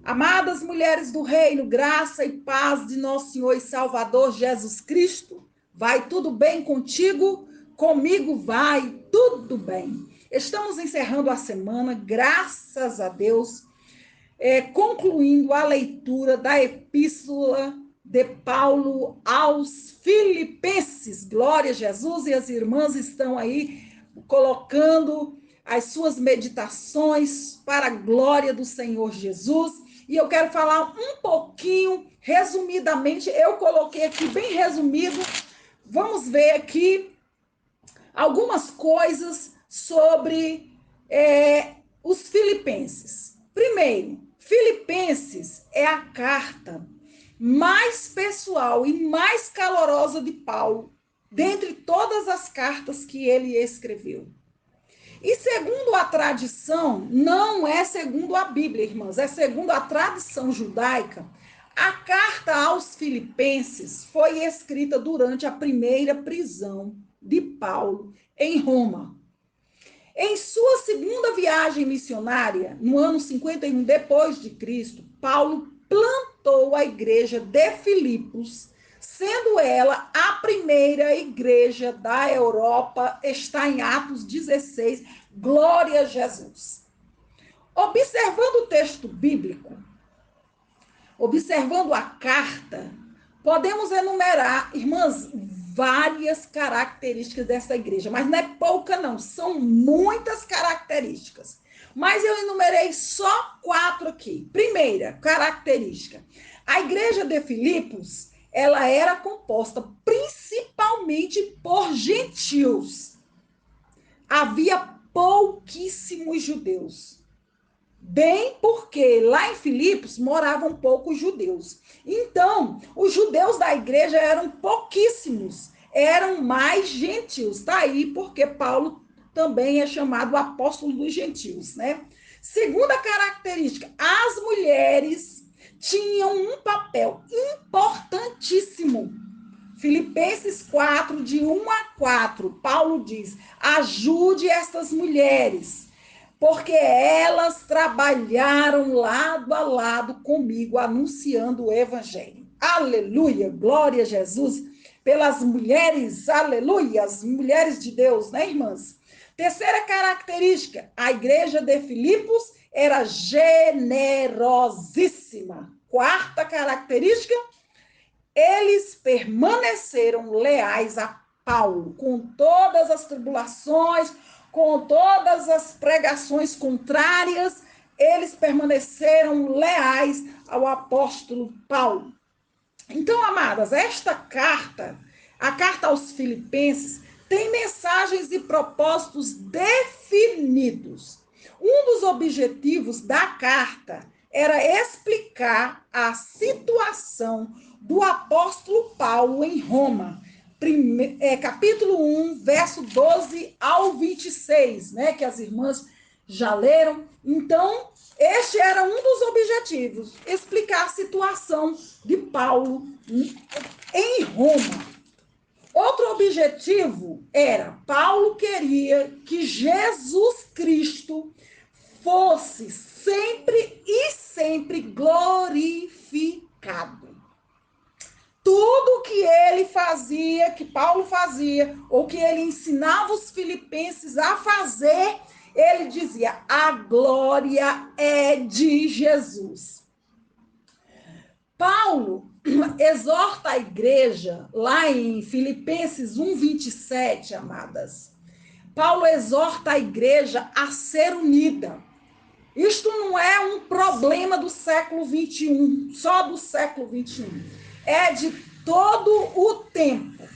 Amadas mulheres do reino, graça e paz de nosso Senhor e Salvador Jesus Cristo, vai tudo bem contigo? Comigo vai tudo bem. Estamos encerrando a semana, graças a Deus, concluindo a leitura da epístola de Paulo aos Filipenses. Glória a Jesus, e as irmãs estão aí colocando as suas meditações para a glória do Senhor Jesus. E eu quero falar um pouquinho, resumidamente, eu coloquei aqui bem resumido. Vamos ver aqui algumas coisas sobre os filipenses. Primeiro, Filipenses é a carta mais pessoal e mais calorosa de Paulo, dentre todas as cartas que ele escreveu. E segundo a tradição, não é segundo a Bíblia, irmãs, é segundo a tradição judaica, a carta aos Filipenses foi escrita durante a primeira prisão de Paulo em Roma. Em sua segunda viagem missionária, no ano 51 depois de Cristo, Paulo plantou a igreja de Filipos, sendo ela a primeira igreja da Europa, está em Atos 16, glória a Jesus. Observando o texto bíblico, observando a carta, podemos enumerar, irmãs, várias características dessa igreja, mas não é pouca não, são muitas características. Mas eu enumerei só 4 aqui. Primeira característica, a igreja de Filipos, ela era composta principalmente por gentios. Havia pouquíssimos judeus. Bem porque lá em Filipos moravam poucos judeus. Então, os judeus da igreja eram pouquíssimos, eram mais gentios. Está aí porque Paulo também é chamado apóstolo dos gentios, né? Segunda característica, as mulheres tinham um papel importantíssimo. Filipenses 4, de 1 a 4, Paulo diz: ajude estas mulheres, porque elas trabalharam lado a lado comigo, anunciando o evangelho. Aleluia, glória a Jesus, pelas mulheres, aleluia, as mulheres de Deus, né, irmãs? Terceira característica, a igreja de Filipos era generosíssima. Quarta característica, eles permaneceram leais a Paulo, com todas as tribulações, com todas as pregações contrárias, eles permaneceram leais ao apóstolo Paulo. Então, amadas, esta carta, a carta aos Filipenses, tem mensagens e propósitos definidos. Um dos objetivos da carta era explicar a situação do apóstolo Paulo em Roma. Capítulo 1, verso 12 ao 26, né, que as irmãs já leram. Então, este era um dos objetivos, explicar a situação de Paulo em Roma. Outro objetivo era, Paulo queria que Jesus Cristo fosse sempre e sempre glorificado. Tudo que ele fazia, que Paulo fazia, ou que ele ensinava os filipenses a fazer, ele dizia, a glória é de Jesus. Paulo exorta a igreja, lá em Filipenses 1:27, amadas. Paulo exorta a igreja a ser unida. Isto não é um problema do século 21, só do século 21. É de todo o tempo.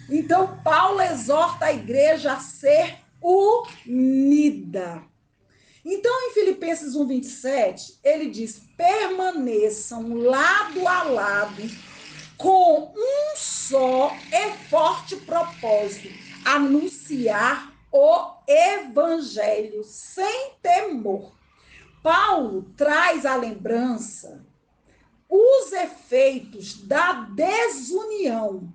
Então, Paulo exorta a igreja a ser unida. Então, em Filipenses 1:27, ele diz, permaneçam lado a lado com um só e forte propósito, anunciar o evangelho sem temor. Paulo traz à lembrança os efeitos da desunião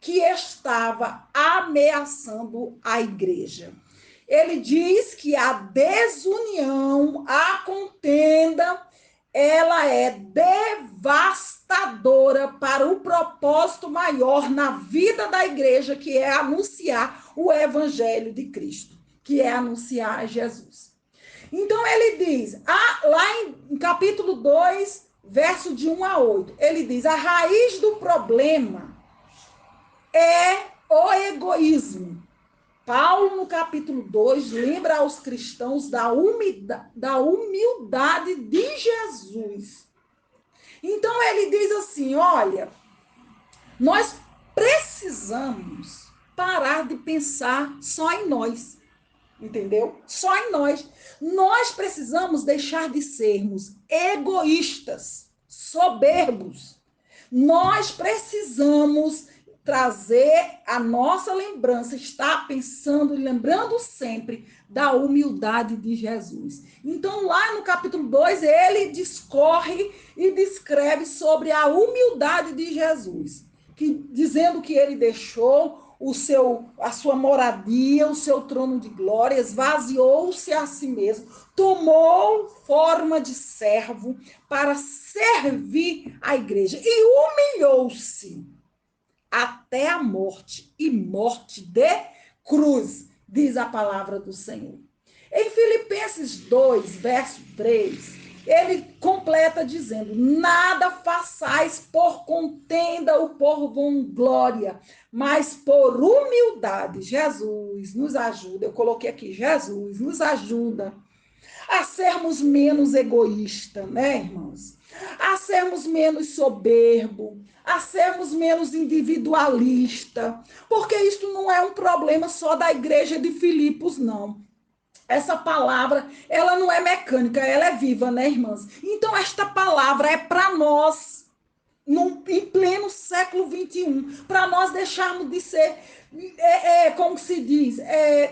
que estava ameaçando a igreja. Ele diz que a desunião, a contenda, ela é devastadora para o propósito maior na vida da igreja, que é anunciar o evangelho de Cristo, que é anunciar Jesus. Então ele diz, lá em capítulo 2, verso de 1 a 8, ele diz, a raiz do problema é o egoísmo. Paulo, no capítulo 2, lembra aos cristãos da humildade de Jesus. Então ele diz assim, olha, nós precisamos parar de pensar só em nós. Entendeu? Só em nós. Nós precisamos deixar de sermos egoístas, soberbos. Nós precisamos trazer a nossa lembrança, estar pensando e lembrando sempre da humildade de Jesus. Então, lá no capítulo 2, ele discorre e descreve sobre a humildade de Jesus, dizendo que ele deixou a sua moradia, o seu trono de glória, esvaziou-se a si mesmo, tomou forma de servo para servir a igreja e humilhou-se até a morte, e morte de cruz, diz a palavra do Senhor. Em Filipenses 2, verso 3, ele completa dizendo, nada façais por contenda ou por vanglória, mas por humildade. Jesus nos ajuda, eu coloquei aqui, Jesus nos ajuda a sermos menos egoístas, né, irmãos? A sermos menos soberbo, a sermos menos individualista, porque isto não é um problema só da igreja de Filipos, não. Essa palavra, ela não é mecânica, ela é viva, né, irmãs? Então, esta palavra é para nós, em pleno século XXI, para nós deixarmos de ser, como se diz,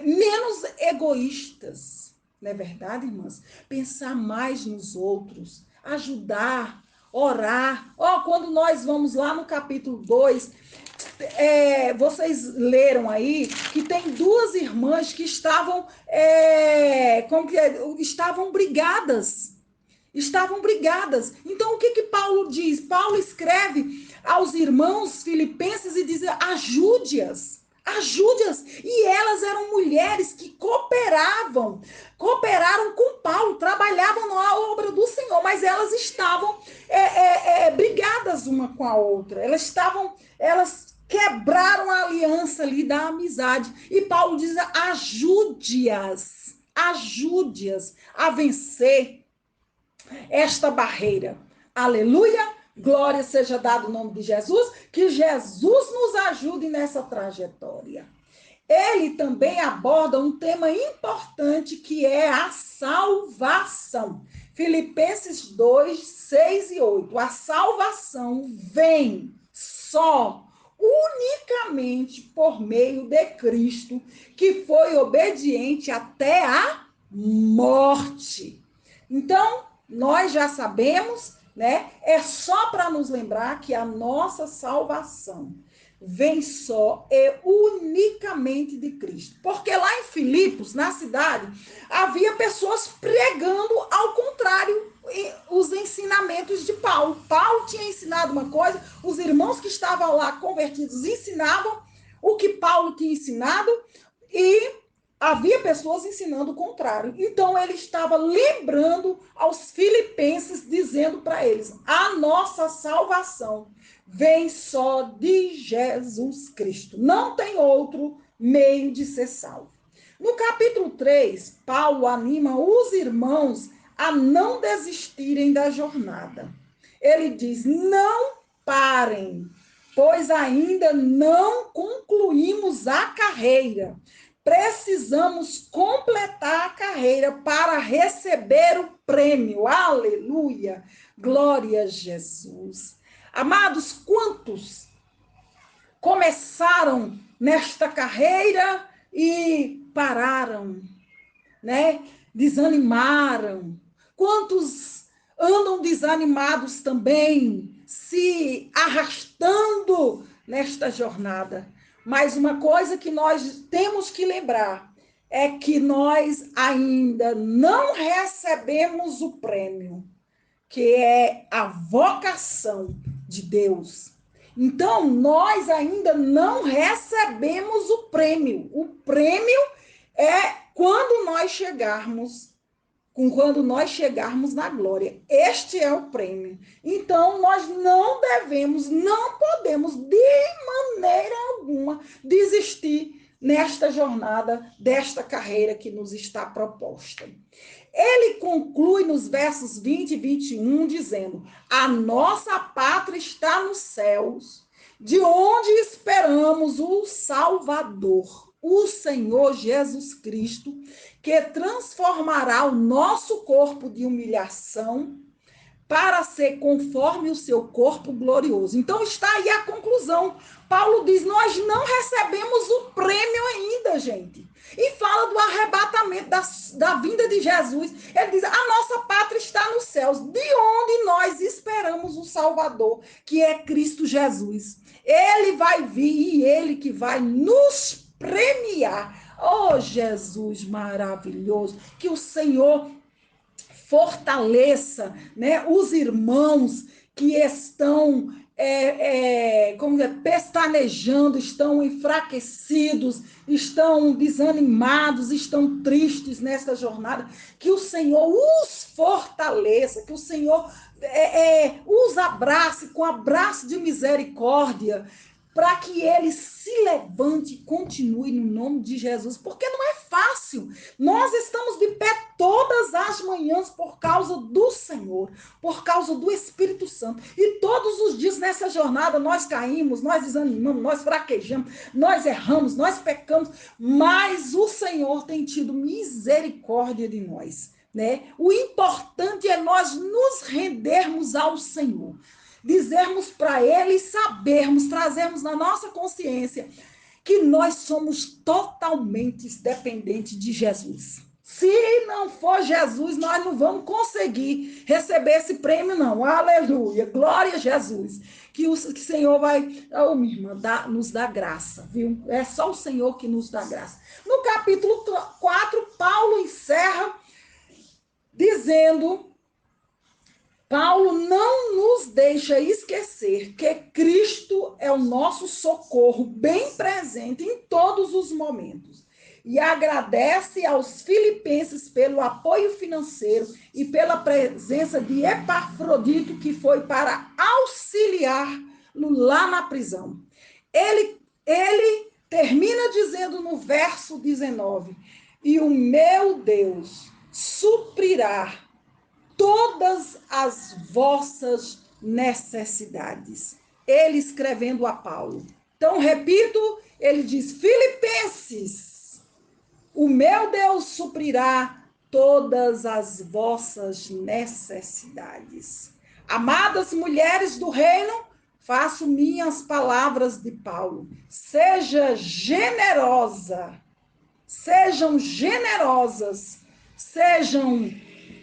menos egoístas. Não é verdade, irmãs? Pensar mais nos outros, ajudar, orar. Quando nós vamos lá no capítulo 2, vocês leram aí que tem duas irmãs que estavam, estavam brigadas. Estavam brigadas. Então, o que Paulo diz? Paulo escreve aos irmãos filipenses e diz, ajude-as. Ajude-as. E elas eram mulheres que cooperaram com Paulo, trabalhavam na obra do Senhor, mas elas estavam brigadas uma com a outra. Elas quebraram a aliança ali da amizade. E Paulo diz, ajude-as a vencer esta barreira. Aleluia! Glória seja dado o nome de Jesus, que Jesus nos ajude nessa trajetória. Ele também aborda um tema importante que é a salvação. Filipenses 2, 6 e 8. A salvação vem só, unicamente por meio de Cristo, que foi obediente até a morte. Então, nós já sabemos, né? É só para nos lembrar que a nossa salvação vem só e unicamente de Cristo. Porque lá em Filipos, na cidade, havia pessoas pregando ao contrário os ensinamentos de Paulo. Paulo tinha ensinado uma coisa, os irmãos que estavam lá convertidos ensinavam o que Paulo tinha ensinado e havia pessoas ensinando o contrário. Então, ele estava lembrando aos filipenses, dizendo para eles, a nossa salvação vem só de Jesus Cristo. Não tem outro meio de ser salvo. No capítulo 3, Paulo anima os irmãos a não desistirem da jornada. Ele diz, não parem, pois ainda não concluímos a carreira. Precisamos completar a carreira para receber o prêmio. Aleluia! Glória a Jesus. Amados, quantos começaram nesta carreira e pararam, né? Desanimaram. Quantos andam desanimados também, se arrastando nesta jornada? Mas uma coisa que nós temos que lembrar é que nós ainda não recebemos o prêmio, que é a vocação de Deus. Então, nós ainda não recebemos o prêmio. O prêmio é quando nós chegarmos na glória. Este é o prêmio. Então, nós não devemos, não podemos, de maneira alguma, desistir nesta jornada, desta carreira que nos está proposta. Ele conclui nos versos 20 e 21, dizendo: a nossa pátria está nos céus, de onde esperamos o Salvador, o Senhor Jesus Cristo, que transformará o nosso corpo de humilhação para ser conforme o seu corpo glorioso. Então está aí a conclusão. Paulo diz, nós não recebemos o prêmio ainda, gente. E fala do arrebatamento, da vinda de Jesus. Ele diz, a nossa pátria está nos céus, de onde nós esperamos o Salvador, que é Cristo Jesus. Ele vai vir e ele que vai nos premiar. Oh, Jesus maravilhoso, que o Senhor fortaleça, né, os irmãos que estão pestanejando, estão enfraquecidos, estão desanimados, estão tristes nessa jornada, que o Senhor os fortaleça, que o Senhor os abrace com abraço de misericórdia, para que ele se levante e continue no nome de Jesus, porque não é fácil. Nós estamos de pé todas as manhãs por causa do Senhor, por causa do Espírito Santo. E todos os dias nessa jornada nós caímos, nós desanimamos, nós fraquejamos, nós erramos, nós pecamos, mas o Senhor tem tido misericórdia de nós, né? O importante é nós nos rendermos ao Senhor. Dizermos para ele, sabermos, trazermos na nossa consciência que nós somos totalmente dependentes de Jesus. Se não for Jesus, nós não vamos conseguir receber esse prêmio, não. Aleluia, glória a Jesus. Que o Senhor vai, minha irmã, nos dá graça, viu? É só o Senhor que nos dá graça. No capítulo 4, Paulo encerra dizendo... Paulo não nos deixa esquecer que Cristo é o nosso socorro bem presente em todos os momentos. E agradece aos filipenses pelo apoio financeiro e pela presença de Epafrodito, que foi para auxiliá-lo lá na prisão. Ele termina dizendo no verso 19, e o meu Deus suprirá todas as vossas necessidades. Ele escrevendo a Paulo. Então, repito, ele diz, Filipenses, o meu Deus suprirá todas as vossas necessidades. Amadas mulheres do reino, faço minhas palavras de Paulo. Seja generosa, sejam generosas, sejam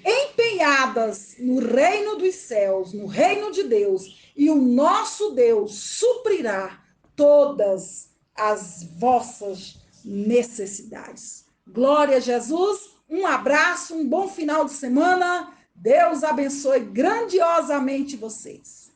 empenhadas no reino dos céus, no reino de Deus, e o nosso Deus suprirá todas as vossas necessidades. Glória a Jesus, um abraço, um bom final de semana, Deus abençoe grandiosamente vocês.